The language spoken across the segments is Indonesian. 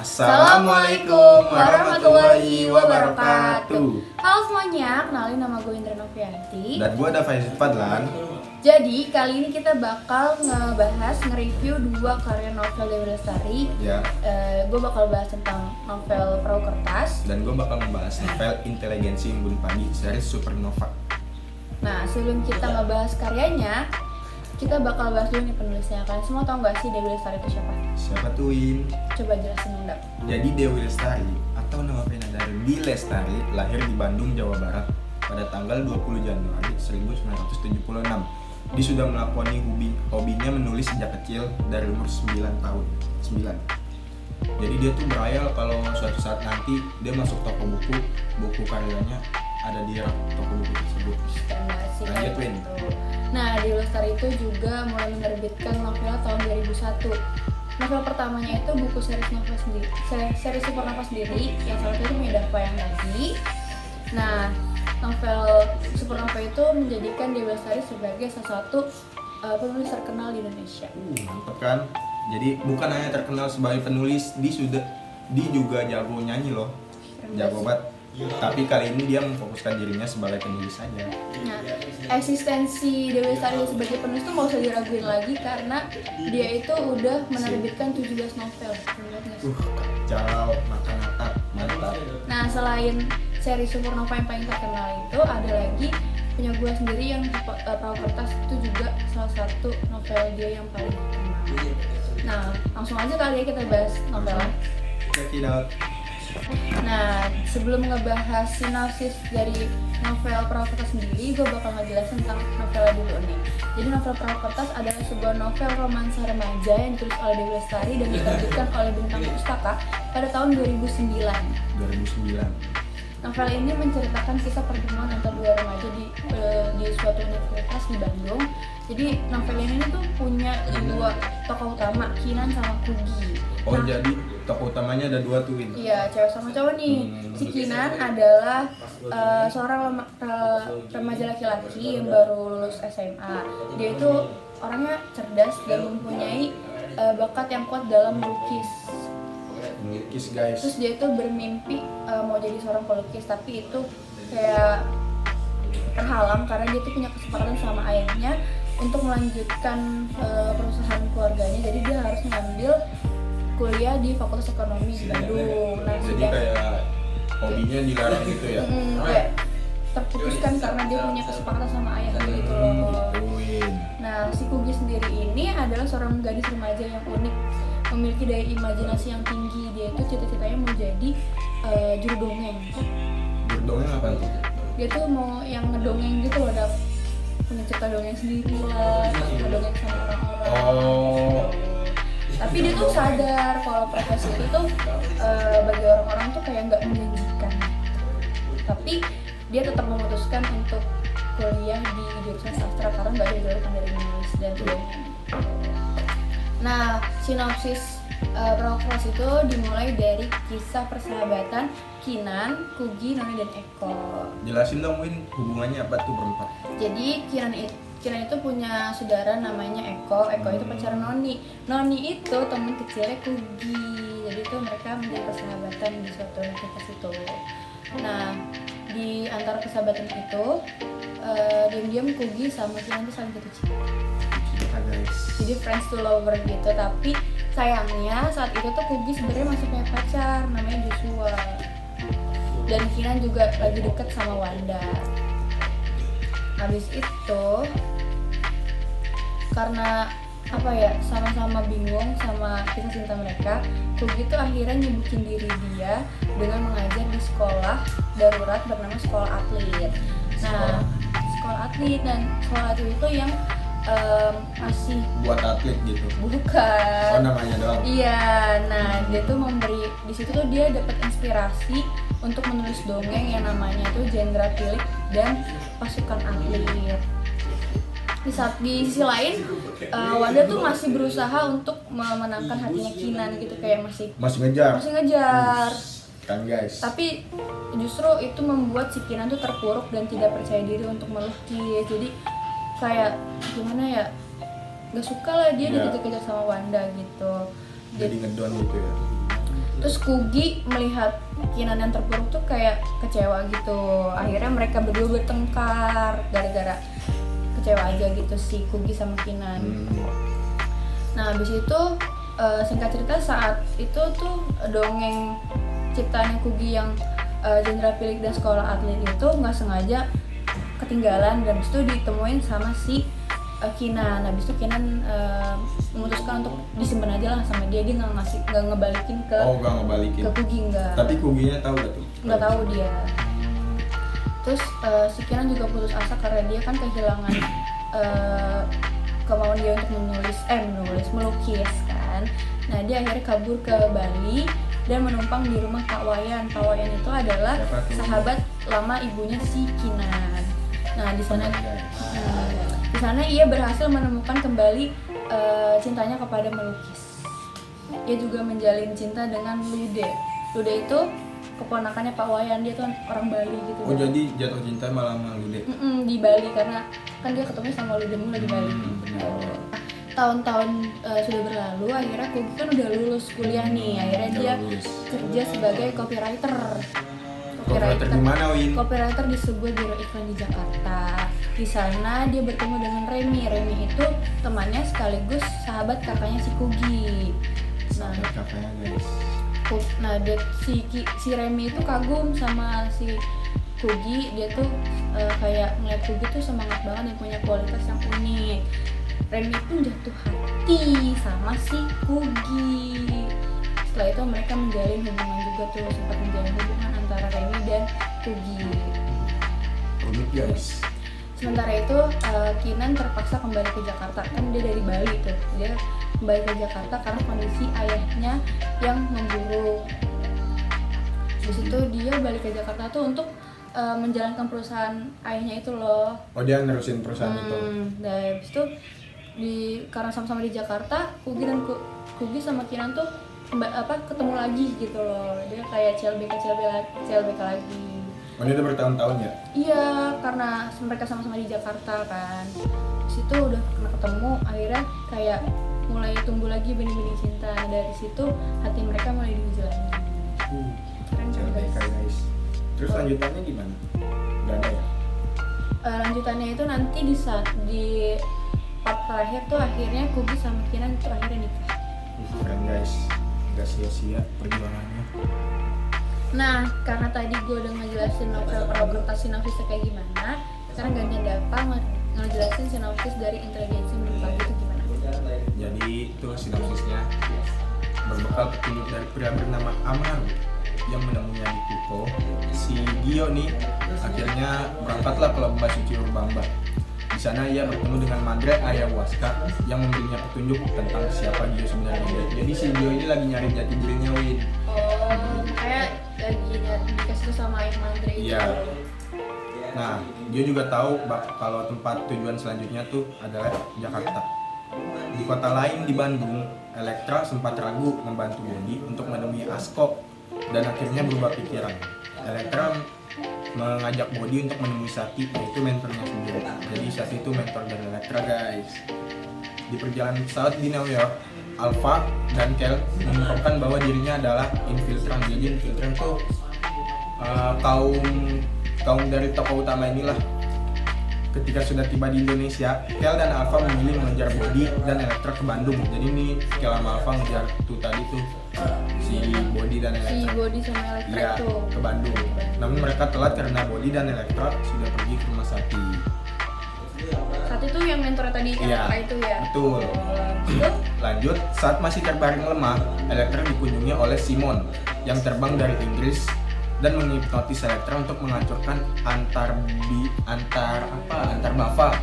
Assalamualaikum warahmatullahi wabarakatuh. Halo semuanya, kenalin nama gue Indra Novianti. Dan gue ada Faizul Fadlan. Jadi kali ini kita bakal nge-review dua karya novel Dewi Lestari. Ya. Gue bakal bahas tentang novel Perahu Kertas. Dan gue bakal membahas novel Inteligensi Embun Pagi series Supernova. Nah, sebelum kita ngebahas karyanya, kita bakal bahas dulu nih penulisnya. Kalian semua tau gak sih Dewi Lestari itu siapa? Siapa tuh, Win? Coba jelasin dong. Jadi Dewi Lestari atau nama pena dari Di Lestari lahir di Bandung, Jawa Barat pada tanggal 20 Januari 1976. Dia sudah melakoni hobinya menulis sejak kecil dari umur 9 tahun. 9. Jadi dia tuh berayal kalau suatu saat nanti dia masuk toko buku karyanya ada di rak toko buku tersebut. Lanjut, Win. Nah, Dewi Lestari itu juga mulai menerbitkan novel tahun 2001. Novel pertamanya itu buku series novel sendiri, series Supernova sendiri, yang salah satu itu punya Dava yang tadi. Nah, novel Supernova itu menjadikan Dewi Lestari sebagai salah satu penulis terkenal di Indonesia. Mantap kan? Jadi bukan hanya terkenal sebagai penulis, dia juga jago nyanyi loh, jago banget. Tapi kali ini dia memfokuskan dirinya sebagai penulis saja. Nah, eksistensi Dewi Lestari sebagai penulis tuh nggak usah diraguin lagi karena dia itu udah menerbitkan 17 novel. Kacau, mantap. Nah, selain seri Supernova yang paling terkenal itu ada lagi punya gue sendiri yang Perahu Kertas, itu juga salah satu novel dia yang paling terkenal. Nah, langsung aja kali ya kita bahas novelnya. Check it out. Nah, sebelum ngebahas sinopsis dari novel Perahu Kertas sendiri, gue bakal ngejelasin tentang novelnya dulu nih. Jadi novel Perahu Kertas adalah sebuah novel romansa remaja yang ditulis oleh Dewi Lestari dan diterbitkan oleh Bintang Pustaka pada tahun 2009. Novel ini menceritakan kisah pertemuan antara dua remaja di suatu universitas di Bandung. Jadi novel ini tuh punya dua tokoh utama, Kinan sama Kugi. Oh, jadi tokoh utamanya ada dua tuh, Win? Iya, cewek sama cowok nih. Si Kinan adalah seorang remaja laki-laki yang baru lulus SMA. Dia itu orangnya cerdas dan mempunyai bakat yang kuat dalam melukis, guys. Terus dia itu bermimpi mau jadi seorang pelukis, tapi itu kayak terhalang karena dia tuh punya kesepakatan sama ayahnya untuk melanjutkan perusahaan keluarganya. Jadi dia harus mengambil kuliah di Fakultas Ekonomi di Bandung. Nah, jadi kayak hobinya dilarang gitu ya? Kayak terputuskan karena dia punya kesepakatan sama ayahnya gitu loh. Nah, si Kugi sendiri ini adalah seorang gadis remaja yang unik, memiliki daya imajinasi yang tinggi. Dia itu cita-citanya mau jadi juru dongeng. Juru dongeng apa tuh? Dia tuh mau yang ngedongeng gitu loh, punya cerita dongeng sendiri lah, ngedongeng sama orang-orang. Tapi dia tuh sadar kalau profesi itu tuh bagi orang-orang tuh kayak nggak menjanjikan. Tapi dia tetap memutuskan untuk kuliah di jurusan sastra karena nggak dijauhkan dari menulis dan dongeng. Nah, sinopsis Perahu Kertas itu dimulai dari kisah persahabatan Kinan, Kugi, Noni, dan Eko. Jelasin dong, Win, hubungannya apa tuh berempat? Jadi Kinan itu punya saudara namanya Eko itu pacar Noni. Noni itu teman kecilnya Kugi. Jadi itu mereka menjadi persahabatan di suatu universitas itu. Nah, di antara persahabatan itu diam-diam Kugi sama Kinan itu saling jatuh cinta. Guys. Jadi friends to lover gitu, tapi sayangnya saat itu tuh Kugi sebenarnya masih punya pacar namanya Joshua. Dan Kinan juga lagi deket sama Wanda. Habis itu karena sama-sama bingung sama kisah cinta mereka, Kugi tuh akhirnya nyibukin diri dia dengan mengajar di sekolah darurat bernama Sekolah Atlet. Nah, Sekolah Atlet itu yang masih buat atlet gitu? Bukan. Oh, namanya doang? Iya, nah dia tuh memberi, di situ tuh dia dapat inspirasi untuk menulis dongeng yang namanya tuh Jendra Pilik dan Pasukan Atlet. Di sisi lain, Wanda tuh masih berusaha untuk memenangkan hatinya Kinan gitu, kayak masih ngejar. Kan guys. Tapi justru itu membuat si Kinan tuh terpuruk dan tidak percaya diri untuk melukis. Jadi kayak gimana ya, nggak suka lah dia dikejar-kejar sama Wanda gitu. Jadi ngedon gitu ya. Terus Kugi melihat Kinan yang terpuruk tuh kayak kecewa gitu. Akhirnya mereka berdua bertengkar gara-gara kecewa aja gitu si Kugi sama Kinan. Nah habis itu singkat cerita saat itu tuh dongeng ciptaannya Kugi yang Jenderal Pilik dan Sekolah Atlet itu nggak sengaja ketinggalan dan habis itu ditemuin sama si Kinan. Habis itu Kinan memutuskan untuk disimpan aja lah sama dia nggak ngebalikin ke ke Kugi nggak. Tapi Kuginya tahu gak tuh? Nggak tahu dia. Terus si Kinan juga putus asa karena dia kan kehilangan kemauan dia untuk melukis kan. Nah dia akhirnya kabur ke Bali dan menumpang di rumah Pak Wayan. Pak Wayan itu adalah sahabat lama ibunya si Kinan. Nah di sana ia berhasil menemukan kembali cintanya kepada melukis. Ia juga menjalin cinta dengan Lude. Lude itu keponakannya Pak Wayan, dia tuh orang Bali gitu. Oh jadi jatuh cinta malah sama Lude? Di Bali karena kan dia ketemu sama Lude mulu di Bali. Tahun-tahun sudah berlalu, akhirnya Kugi kan udah lulus kuliah nih. Akhirnya dia kerja sebagai copywriter. Copywriter di mana, Win? Copywriter di sebuah biro iklan di Jakarta. Di sana dia bertemu dengan Remy. Remy itu temannya sekaligus sahabat kakaknya si Kugi. Sahabat kakaknya guys. Nah, si Remy itu kagum sama si Kugi. Dia tuh kayak ngeliat Kugi tuh semangat banget dan punya kualitas yang unik. Remy pun jatuh hati sama si Kugi. Setelah itu mereka menjalin hubungan juga tuh, sempat menjalin hubungan antara Remy dan Kugi. Unik guys. Sementara itu Kinan terpaksa kembali ke Jakarta, kan dia dari Bali tuh. Dia kembali ke Jakarta karena kondisi ayahnya yang memburuk. Di situ dia balik ke Jakarta tuh untuk menjalankan perusahaan ayahnya itu loh. Oh dia nerusin perusahaan itu. Dan habis itu karena sama-sama di Jakarta, Kugi sama Kinan tuh ketemu lagi gitu loh. Dia kayak CLBK lagi. Oh ini udah bertahun-tahun ya? Iya, karena mereka sama-sama di Jakarta kan. Situ udah pernah ketemu, akhirnya kayak mulai tumbuh lagi benih-benih cinta. Dari situ hati mereka mulai diuji lagi. Keren kan CLBK guys. Terus lanjutannya gimana? Gak ada ya? Lanjutannya itu nanti di part terakhir tuh akhirnya Kugi sama Kinan itu akhirnya nikah. Keren guys, gak sia-sia perjuangannya. Nah, karena tadi gue udah ngejelasin novel perahu kertas sinopsisnya kayak gimana, sekarang gantian Dapa ngejelasin sinopsis dari Inteligensi Menurut Pagi itu gimana? Jadi itu sinopsisnya berbekal petunjuk dari pria bernama Amaru yang menemuinya di Kuko. Si Gio nih akhirnya berangkatlah ke lembah suci Urbamba. Di sana ia bertemu dengan Madre Ayahuasca yang memberinya petunjuk tentang siapa Gio sebenarnya. Jadi si Gio ini lagi nyari jati dirinya, Win. Oh, kayak lagi dikasih sama Ayah Madre itu. Iya. Nah, Gio juga tahu kalau tempat tujuan selanjutnya tuh adalah Jakarta. Di kota lain di Bandung, Elektra sempat ragu membantu Bodi untuk menemui Asko dan akhirnya berubah pikiran. Elektra mengajak Bodi untuk menemui Sati, yaitu mentornya sendiri. Jadi Sati itu mentor dari Elektra guys. Di perjalanan pesawat di New York, Alpha dan Kel mengungkapkan bahwa dirinya adalah infiltran. Jadi infiltran tuh kaum dari tokoh utama inilah. Ketika sudah tiba di Indonesia, Kel dan Alpha memilih mengejar Bodi dan Elektra ke Bandung. Jadi ini Kel sama Alpha ngejar tuh tadi tuh si Bodi dan Elektra. Si Bodi sama Elektra Iya, itu ke Bandung. Namun mereka telat karena Bodi dan Elektra sudah pergi ke rumah Sati. Sati tuh yang mentornya tadi Elektra itu ya? Betul. Lanjut, saat masih terbaring lemah, Elektra dikunjungi oleh Simon yang terbang dari Inggris dan menghipnotis Elektra untuk menghancurkan antar bava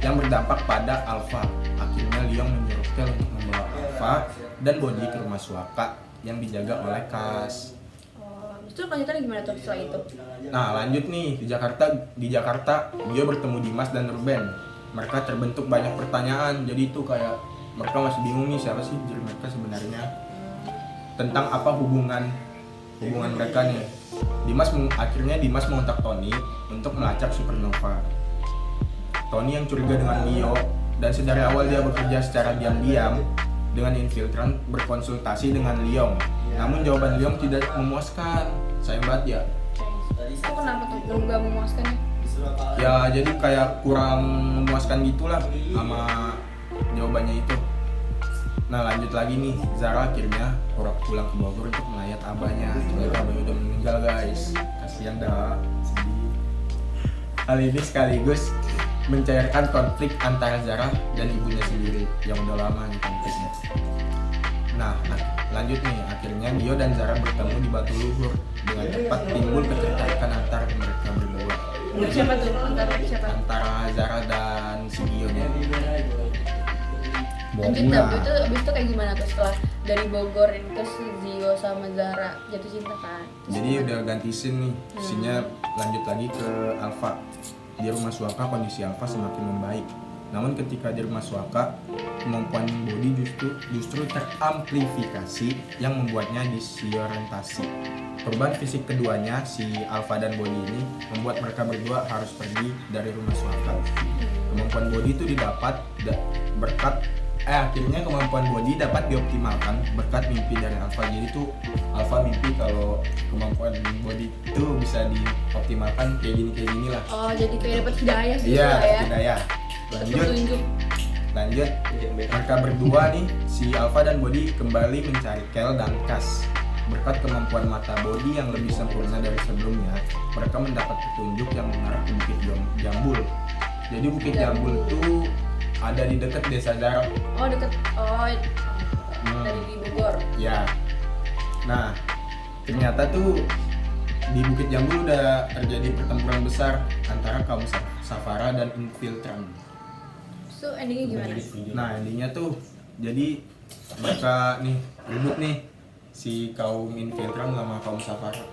yang berdampak pada Alpha. Akhirnya Leong menyuruh Kel untuk membawa Alpha dan Bodi ke rumah Suaka yang dijaga oleh Kas. Itu lanjutannya gimana tuh setelah itu? Nah lanjut nih, di Jakarta dia bertemu Dimas dan Ruben. Mereka terbentuk banyak pertanyaan, jadi itu kayak mereka masih bingung nih siapa sih diri mereka sebenarnya, tentang apa hubungan mereka nih. Akhirnya Dimas mengontak Tony untuk melacak Supernova. Tony yang curiga dengan Gio dan sedari awal dia bekerja secara diam-diam dengan infiltran berkonsultasi dengan Leong Namun jawaban Leong tidak memuaskan. Sayang banget ya. Itu kenapa tuh nggak memuaskannya? Ya jadi kayak kurang memuaskan gitulah sama jawabannya itu. Nah lanjut lagi nih, Zara akhirnya pulang ke Bogor untuk melayat abahnya. Soalnya abahnya udah meninggal guys, kasihan dah, sedih. Hal ini sekaligus mencairkan konflik antara Zara dan ibunya sendiri yang udah lama nih konfliknya. Nah lanjut nih, akhirnya Gio dan Zara bertemu di Batu Luhur. Dengan cepat timbul ketertarikan antara mereka berdua. Siapa tuh? Antara Zara dan si Gio nya. Lanjut dah, abis itu kayak gimana tuh setelah dari Bogor terus Gio sama Zara jatuh cinta kan? Jadi udah ganti scene nih, scene-nya lanjut lagi ke Alfa. Di rumah Suaka kondisi Alfa semakin membaik. Namun ketika di rumah Suaka, kemampuan body justru teramplifikasi yang membuatnya disorientasi. Perubahan fisik keduanya, si Alfa dan Body ini, membuat mereka berdua harus pergi dari rumah Suaka. Kemampuan body itu didapat akhirnya kemampuan body dapat dioptimalkan berkat mimpi dari Alfa. Jadi tuh Alfa mimpi kalau kemampuan body itu bisa dioptimalkan kayak gini lah. Oh, jadi kayak dapat hidayah gitu Iya, ya. hidayah. Petunjuk. Lanjut, mereka berdua nih, si Alfa dan Body kembali mencari Kel dan Kas. Berkat kemampuan mata Body yang lebih sempurna dari sebelumnya, mereka mendapat petunjuk yang mengarah ke Bukit Jambul. Jadi Bukit Jambul itu ada di dekat desa Zara. Oh dekat, dari di Bogor. Ya. Nah, ternyata tuh di Bukit Jambul udah terjadi pertempuran besar antara kaum Safara dan infiltran. So endingnya gimana? Nah endingnya tuh jadi mereka nih ribut nih si kaum infiltran sama kaum Safara.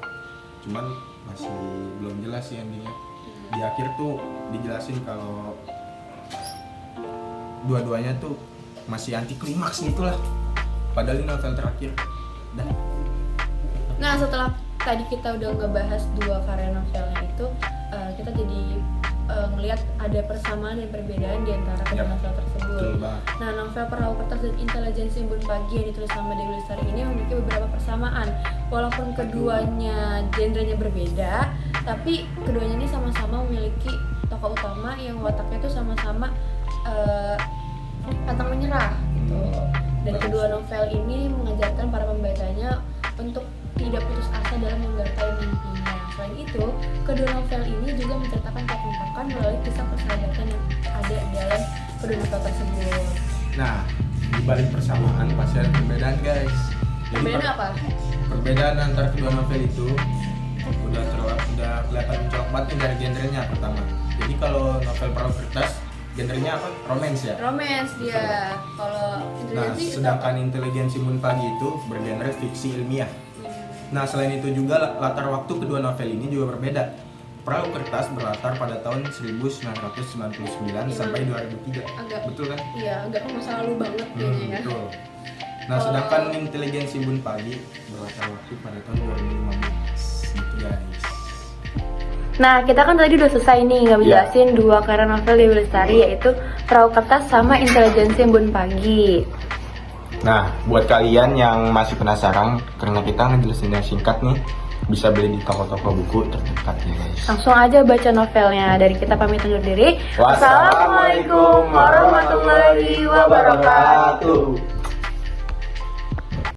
Cuman masih belum jelas sih endingnya. Di akhir tuh dijelasin kalau dua-duanya tuh masih anti klimaks gitulah. Padahal ini novel terakhir. Dah. Nah setelah tadi kita udah ngebahas dua karya novelnya itu, kita jadi ngelihat ada persamaan dan perbedaan di antara kedua novel tersebut. Nah, novel Perahu Kertas dan Intelijensi Embun Pagi yang ditulis sama Dewi Lestari ini memiliki beberapa persamaan. Walaupun keduanya genrenya berbeda, tapi keduanya ini sama-sama memiliki tokoh utama yang wataknya itu sama-sama pantang menyerah gitu. Dan kedua novel ini mengajarkan para pembacanya untuk tidak putus asa dalam menggapai mimpinya. Selain itu, kedua novel ini juga menceritakan kekompakan melalui kisah persahabatan yang ada dalam kedua novel tersebut. Nah, di balik persamaan pasti ada perbedaan, guys. Jadi Perbedaan apa? Perbedaan antara kedua novel itu udah kelihatan mencolok banget nih dari genrenya pertama. Jadi kalau novel Perahu Kertas genrenya apa? Romance ya? Romance dia. Kalau Nah, intelijensi sedangkan Intelijensi Embun Pagi itu bergenre fiksi ilmiah. Nah, selain itu juga latar waktu kedua novel ini juga berbeda. Perahu Kertas berlatar pada tahun 1999 sampai 2003. Betul kan? Iya, agak masa lalu banget kayaknya ya. Betul. Nah, sedangkan Intelijensi Embun Pagi berlatar waktu pada tahun 2015. Gitu guys. Nah, kita kan tadi udah selesai nih ngejelasin dua karya novel Dewi Lestari, yaitu Perahu Kertas sama Intelijensi Embun Pagi. Nah, buat kalian yang masih penasaran, karena kita ngejelasinnya singkat nih, bisa beli di toko-toko buku terdekat ya guys. Langsung aja baca novelnya. Dari kita pamit undur diri. Wassalamualaikum warahmatullahi wabarakatuh.